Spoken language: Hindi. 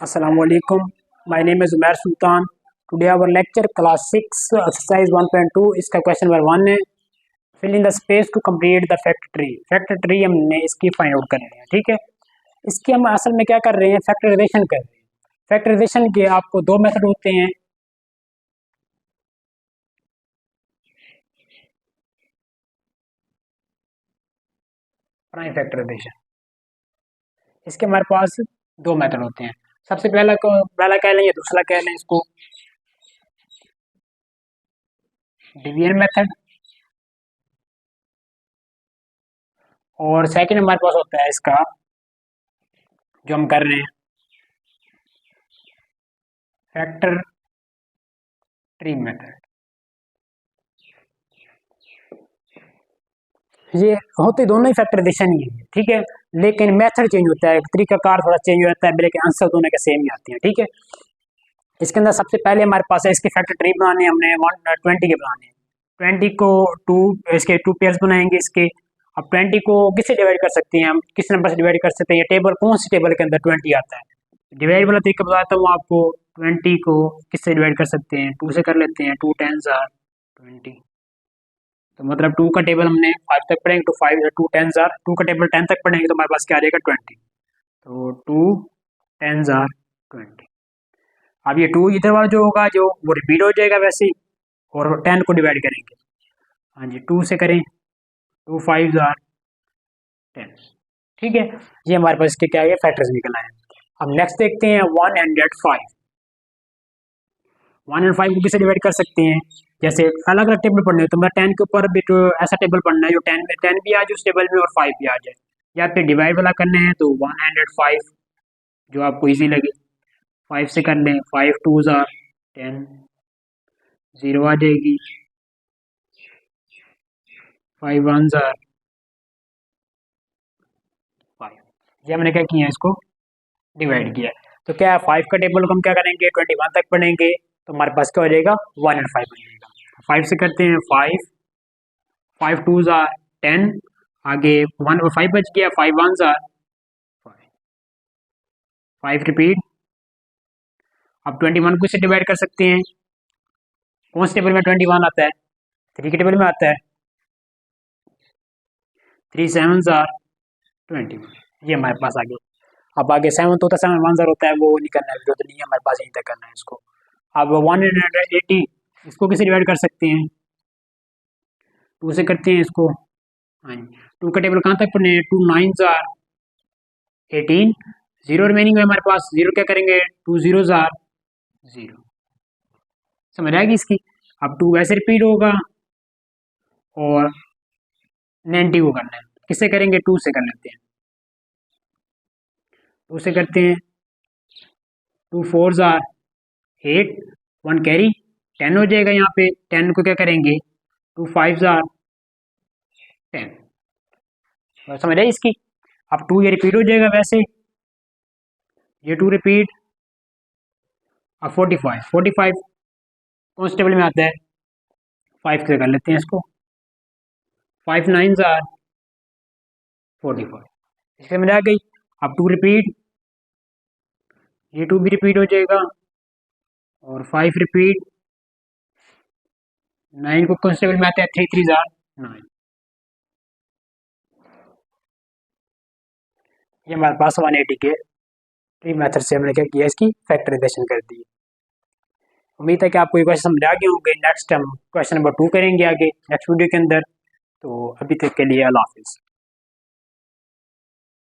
Assalamualaikum. My name is Umair Sultan. Today our lecture class 6 exercise 1.2 इसका क्वेश्चन नंबर 1 है. Fill in the space to complete the fact tree. Fact tree हमने इसकी फाइंड आउट करनी है. ठीक है, इसकी हम असल में क्या कर रहे हैं, फैक्टराइजेशन कर रहे हैं. फैक्टराइजेशन के आपको दो मेथड होते हैं. प्राइम फैक्टराइजेशन, इसके हमारे पास दो मेथड होते हैं. सबसे पहला कह लें या दूसरा कह लें इसको डिवीजन मेथड, और सेकंड हमारे पास होता है इसका जो हम कर रहे हैं फैक्टर ट्री मेथड. ये होते दोनों ही फैक्टराइजेशन ही है. ठीक है, लेकिन मेथड चेंज होता है, तरीकाकार थोड़ा चेंज हो जाता है, लेकिन आंसर दोनों के सेम ही आते हैं. ठीक है, इसके अंदर सबसे पहले हमारे पास है इसके फैक्टर ट्री बनाने. हमने 120 के बनाने हैं. 20 को इसके टू पेयर्स बनाएंगे इसके. अब 20 को किससे डिवाइड कर सकते हैं, हम किस नंबर से डिवाइड कर सकते हैं, ये टेबल कौन सी टेबल के अंदर 20 आता है. डिवाइड वाला तरीका बताता हूँ आपको. 20 को किससे डिवाइड कर सकते हैं, 2 से कर लेते हैं. 2 10s are 20. तो मतलब 2 का टेबल हमने 5 तक पढ़ेंगे तो 5 2 10s are 2 का टेबल 10 तक पढ़ेंगे तो हमारे पास क्या आ जाएगा 20. तो 2 10s are 20. अब ये 2 इधर वाला जो होगा जो वो रिपीट हो जाएगा वैसे ही, और 10 को डिवाइड करेंगे. हाँ जी, 2 से करें. 2 5s are 10. ठीक है, ये हमारे पास इसके क्या है, फैक्टर्स निकल आए. अब नेक्स्ट देखते हैं 105. 105 को किससे डिवाइड कर सकते हैं, जैसे अलग अलग टेबल पढ़ने तो मैं 10 के ऊपर भी तो ऐसा टेबल पढ़ना है जो 10 में 10 भी आ जाए उस टेबल में और 5 भी आ जाए, या फिर डिवाइड वाला करना है तो 105 जो आपको इजी लगे 5 से कर लें. 5 2s are 10, 0 आ जाएगी. 5 1s are 5. ये हमने क्या किया, इसको डिवाइड किया. तो क्या है, 5 का टेबल को हम क्या करेंगे 21 तक पढ़ेंगे तो हमारे पास क्या हो जाएगा 105 बन जाएगा. 5 से करते हैं 5 2s are 10, आगे 1 और 5 बच गया. 5 1s are 5 रिपीट. अब 21 को इससे डिवाइड कर सकते हैं. कौन से टेबल में 21 आता है, 3 के टेबल में आता है. 3 7s are 21. ये हमारे पास आगे. अब आगे 7 होता है, 7 1 0 होता है, वो नहीं करना है, जरूरत नहीं है हमारे पास, यहीं तक करना है इसको. अब 180 इसको किसे डिवाइड कर सकते हैं, 2 से करते हैं इसको. हाँ, 2 का टेबल कहाँ तक पढ़ने हैं, 2 9s are 18. 0 रिमेनिंग है हमारे पास, 0 क्या करेंगे 2 0s are 0. समझ आएगी इसकी. अब 2 वैसे रिपीट होगा और 90 को करना है, किससे करेंगे 2 से कर लेते हैं. 2 से करते हैं. 2 4s are 8, 1 कैरी 10 हो जाएगा. यहाँ पे 10 को क्या करेंगे 2 5s are 10. समझ आई इसकी. अब 2 ये रिपीट हो जाएगा वैसे, ये 2 रिपीट. अब 45 कौन से टेबल में आता है, 5 से कर लेते हैं इसको. 5 9s are 45. इसके में आ गई. अब 2 रिपीट, ये 2 भी रिपीट हो जाएगा और 5 रिपीट. 9 को कौन से टेबल में आता है, 3 3s are 9. ये हमारे पास 180 के ट्री मेथड से हमने क्या किया, इसकी फैक्टराइजेशन कर दी. उम्मीद है कि आपको ये क्वेश्चन समझ आ गए होंगे. नेक्स्ट हम क्वेश्चन नंबर 2 करेंगे आगे नेक्स्ट वीडियो के अंदर. तो अभी तक के लिए अल्लाह हाफिज़.